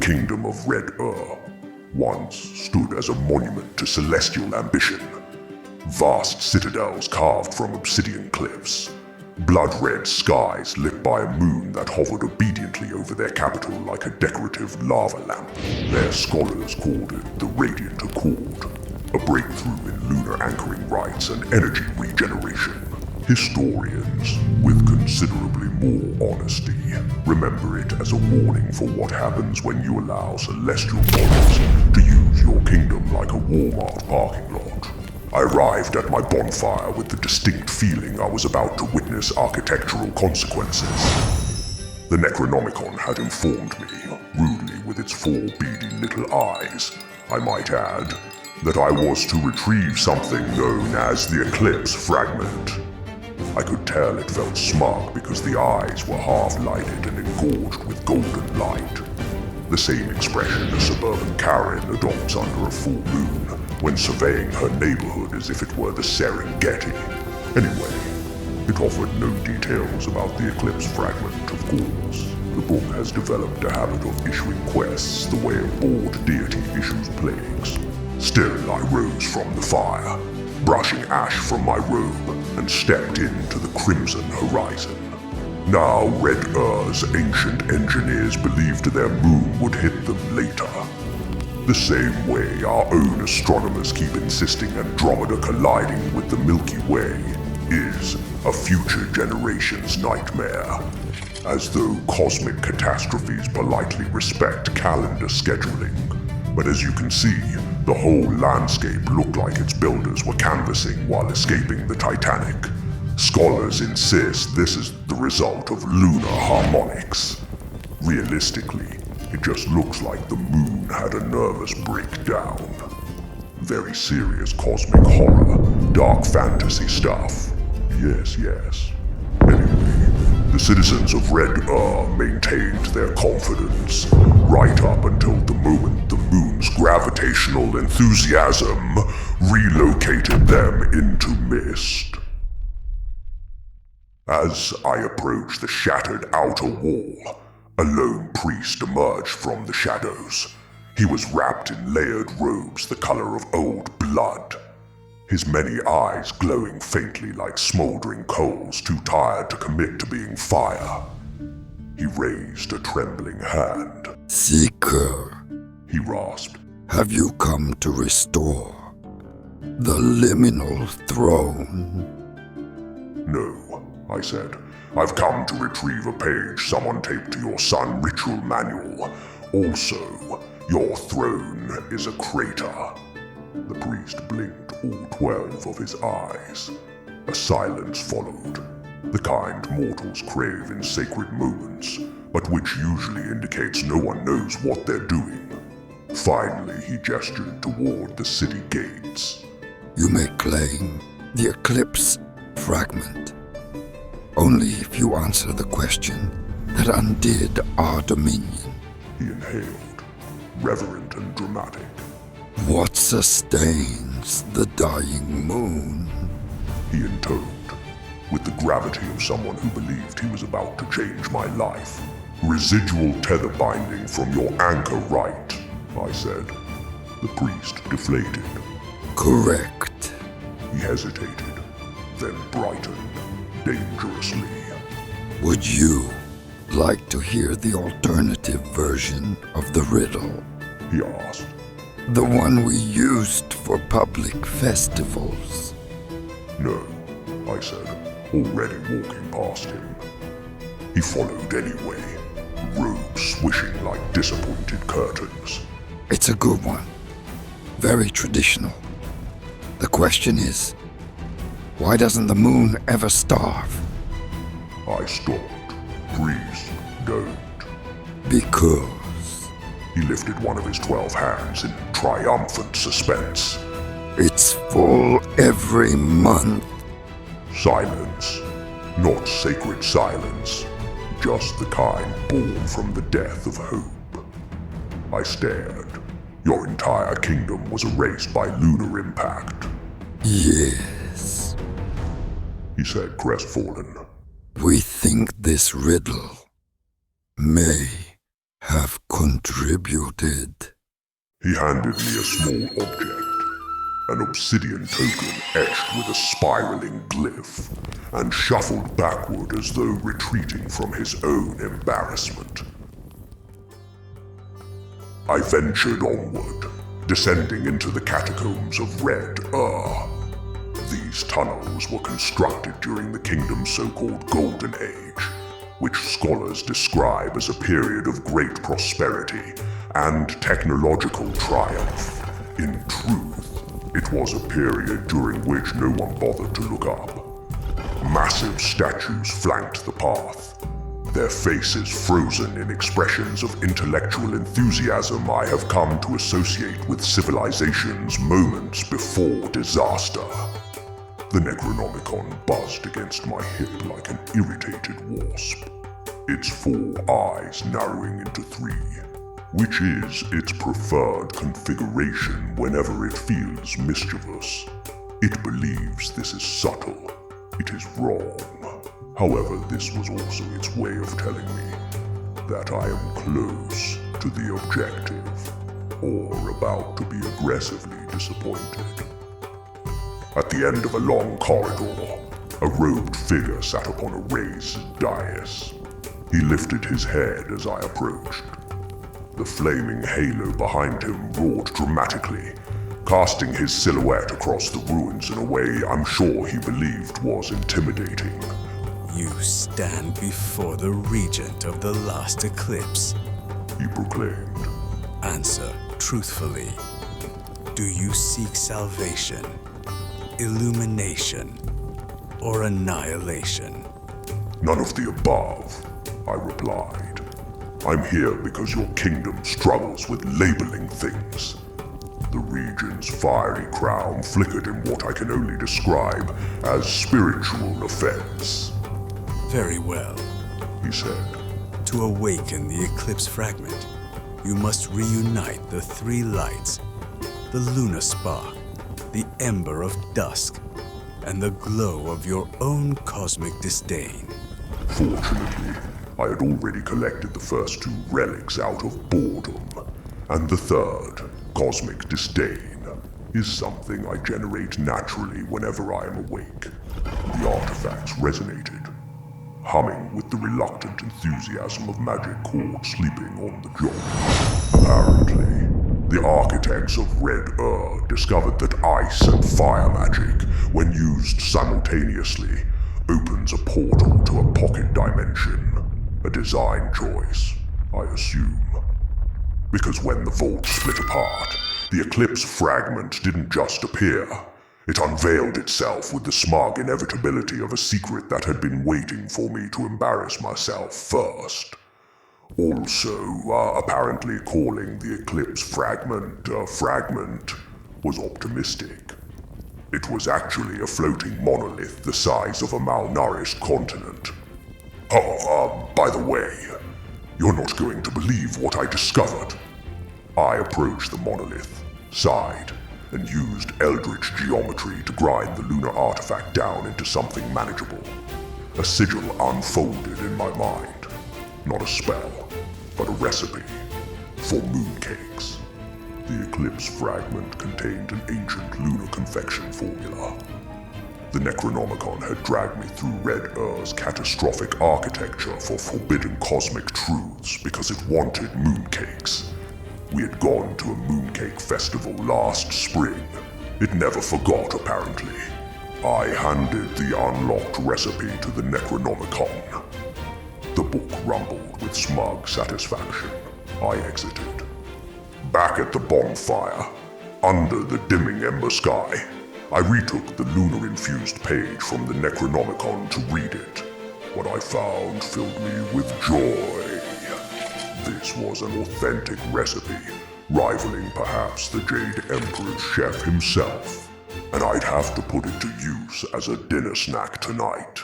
kingdom of Red once stood as a monument to celestial ambition. Vast citadels carved from obsidian cliffs, blood-red skies lit by a moon that hovered obediently over their capital like a decorative lava lamp. Their scholars called it the Radiant Accord, a breakthrough in lunar anchoring rites and energy regeneration. Historians, with considerably more honesty, remember it as a warning for what happens when you allow celestial bodies to use your kingdom like a Walmart parking lot. I arrived at my bonfire with the distinct feeling I was about to witness architectural consequences. The Necronomicon had informed me, rudely with its 4 beady little eyes, I might add, that I was to retrieve something known as the Eclipse Fragment. I could tell it felt smug because the eyes were half-lighted and engorged with golden light. The same expression a suburban Karen adopts under a full moon when surveying her neighborhood as if it were the Serengeti. Anyway, it offered no details about the Eclipse Fragment, of course. The book has developed a habit of issuing quests the way a bored deity issues plagues. Still, I rose from the fire, brushing ash from my robe, and stepped into the crimson horizon. Now Red ancient engineers believed their moon would hit them later. The same way our own astronomers keep insisting Andromeda colliding with the Milky Way is a future generation's nightmare, as though cosmic catastrophes politely respect calendar scheduling. But as you can see, the whole landscape looked like its builders were canvassing while escaping the Titanic. Scholars insist this is the result of lunar harmonics. Realistically, it just looks like the moon had a nervous breakdown. Very serious cosmic horror, dark fantasy stuff. Yes. Anyway, the citizens of Red maintained their confidence right up until the moment the moon's gravitational enthusiasm relocated them into mist. As I approached the shattered outer wall, a lone priest emerged from the shadows. He was wrapped in layered robes the color of old blood, his many eyes glowing faintly like smoldering coals too tired to commit to being fire. He raised a trembling hand. Seeker, he rasped. Have you come to restore the liminal throne? No, I said. I've come to retrieve a page someone taped to your son ritual manual. Also, your throne is a crater. The priest blinked all 12 of his eyes. A silence followed, the kind mortals crave in sacred moments, but which usually indicates no one knows what they're doing. Finally, he gestured toward the city gates. You may claim the Eclipse Fragment, only if you answer the question that undid our dominion. He inhaled, reverent and dramatic. What sustains the dying moon? He intoned, with the gravity of someone who believed he was about to change my life. Residual tether binding from your anchor right, I said. The priest deflated. Correct. He hesitated, then brightened, dangerously. Would you like to hear the alternative version of the riddle? He asked. The one we used for public festivals. No, I said, already walking past him. He followed anyway, robes swishing like disappointed curtains. It's a good one. Very traditional. The question is, why doesn't the moon ever starve? I stopped. Please, don't. Because... He lifted one of his 12 hands in triumphant suspense. It's full every month. Silence. Not sacred silence. Just the kind born from the death of hope. I stared. Your entire kingdom was erased by lunar impact. Yes. He said, crestfallen. We think this riddle may have contributed. He handed me a small object, an obsidian token etched with a spiraling glyph, and shuffled backward as though retreating from his own embarrassment. I ventured onward, descending into the catacombs of Red These tunnels were constructed during the kingdom's so-called Golden Age, which scholars describe as a period of great prosperity and technological triumph. In truth, it was a period during which no one bothered to look up. Massive statues flanked the path, their faces frozen in expressions of intellectual enthusiasm I have come to associate with civilization's moments before disaster. The Necronomicon buzzed against my hip like an irritated wasp, its 4 eyes narrowing into 3, which is its preferred configuration whenever it feels mischievous. It believes this is subtle. It is wrong. However, this was also its way of telling me that I am close to the objective, or about to be aggressively disappointed. At the end of a long corridor, a robed figure sat upon a raised dais. He lifted his head as I approached. The flaming halo behind him roared dramatically, casting his silhouette across the ruins in a way I'm sure he believed was intimidating. You stand before the regent of the last eclipse, he proclaimed. Answer truthfully. Do you seek salvation, illumination, or annihilation? None of the above, I replied. I'm here because your kingdom struggles with labeling things. The regent's fiery crown flickered in what I can only describe as spiritual offense. Very well, he said. To awaken the eclipse fragment, you must reunite the 3 lights, the lunar spark, the ember of dusk, and the glow of your own cosmic disdain. Fortunately, I had already collected the first 2 relics out of boredom, and the third, cosmic disdain, is something I generate naturally whenever I am awake. The artifacts resonated, humming with the reluctant enthusiasm of magic cord sleeping on the job. Apparently, the architects of Red discovered that ice and fire magic, when used simultaneously, opens a portal to a pocket dimension. A design choice, I assume. Because when the vault split apart, the eclipse fragment didn't just appear. It unveiled itself with the smug inevitability of a secret that had been waiting for me to embarrass myself first. Also, apparently calling the eclipse fragment a fragment was optimistic. It was actually a floating monolith the size of a malnourished continent. By the way, you're not going to believe what I discovered. I approached the monolith, sighed, and used eldritch geometry to grind the lunar artifact down into something manageable. A sigil unfolded in my mind. Not a spell, but a recipe for mooncakes. The eclipse fragment contained an ancient lunar confection formula. The Necronomicon had dragged me through Red catastrophic architecture for forbidden cosmic truths because it wanted mooncakes. We had gone to a mooncake festival last spring. It never forgot, apparently. I handed the unlocked recipe to the Necronomicon. The book rumbled with smug satisfaction. I exited. Back at the bonfire, under the dimming ember sky, I retook the lunar-infused page from the Necronomicon to read it. What I found filled me with joy. This was an authentic recipe, rivaling perhaps the Jade Emperor's chef himself, and I'd have to put it to use as a dinner snack tonight.